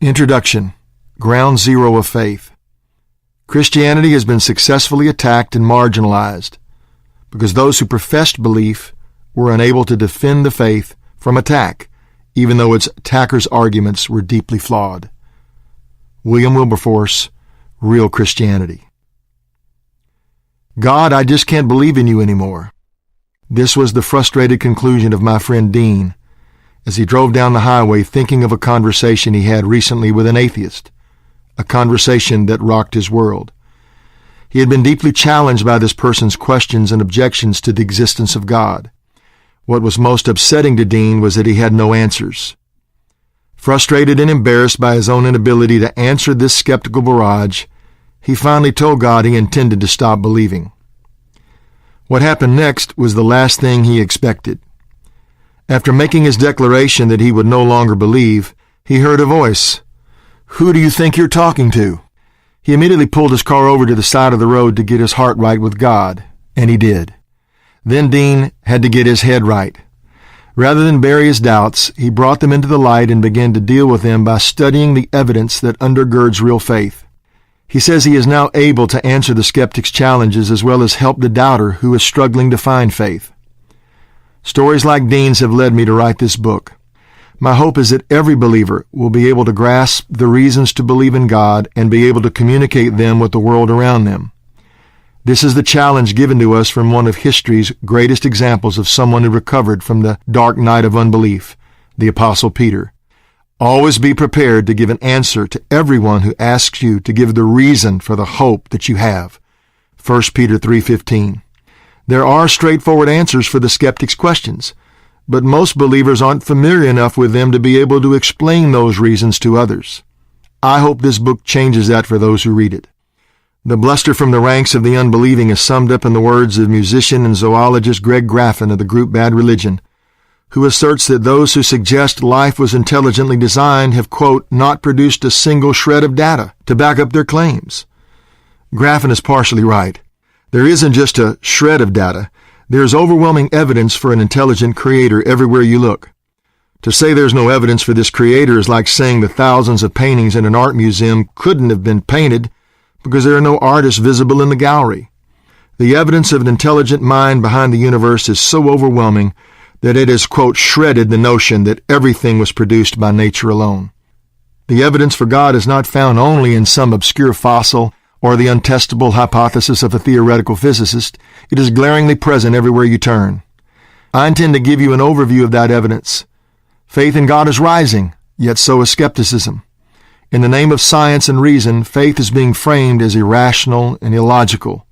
Introduction. Ground Zero of Faith. Christianity has been successfully attacked and marginalized because those who professed belief were unable to defend the faith from attack, even though its attackers' arguments were deeply flawed. William Wilberforce, Real Christianity. God, I just can't believe in you anymore. This was the frustrated conclusion of my friend Dean as he drove down the highway thinking of a conversation he had recently with an atheist, a conversation that rocked his world. He had been deeply challenged by this person's questions and objections to the existence of God. What was most upsetting to Dean was that he had no answers. Frustrated and embarrassed by his own inability to answer this skeptical barrage, he finally told God he intended to stop believing. What happened next was the last thing he expected. After making his declaration that he would no longer believe, he heard a voice. "Who do you think you're talking to?" He immediately pulled his car over to the side of the road to get his heart right with God, and he did. Then Dean had to get his head right. Rather than bury his doubts, he brought them into the light and began to deal with them by studying the evidence that undergirds real faith. He says he is now able to answer the skeptic's challenges as well as help the doubter who is struggling to find faith. Stories like Dean's have led me to write this book. My hope is that every believer will be able to grasp the reasons to believe in God and be able to communicate them with the world around them. This is the challenge given to us from one of history's greatest examples of someone who recovered from the dark night of unbelief, the Apostle Peter. Always be prepared to give an answer to everyone who asks you to give the reason for the hope that you have. 1 Peter 3:15. There are straightforward answers for the skeptic's questions, but most believers aren't familiar enough with them to be able to explain those reasons to others. I hope this book changes that for those who read it. The bluster from the ranks of the unbelieving is summed up in the words of musician and zoologist Greg Graffin of the group Bad Religion, who asserts that those who suggest life was intelligently designed have, quote, not produced a single shred of data to back up their claims. Graffin is partially right. There isn't just a shred of data. There is overwhelming evidence for an intelligent creator everywhere you look. To say there's no evidence for this creator is like saying the thousands of paintings in an art museum couldn't have been painted because there are no artists visible in the gallery. The evidence of an intelligent mind behind the universe is so overwhelming that it has, quote, shredded the notion that everything was produced by nature alone. The evidence for God is not found only in some obscure fossil or the untestable hypothesis of a theoretical physicist. It is glaringly present everywhere you turn. I intend to give you an overview of that evidence. Faith in God is rising, yet so is skepticism. In the name of science and reason, faith is being framed as irrational and illogical.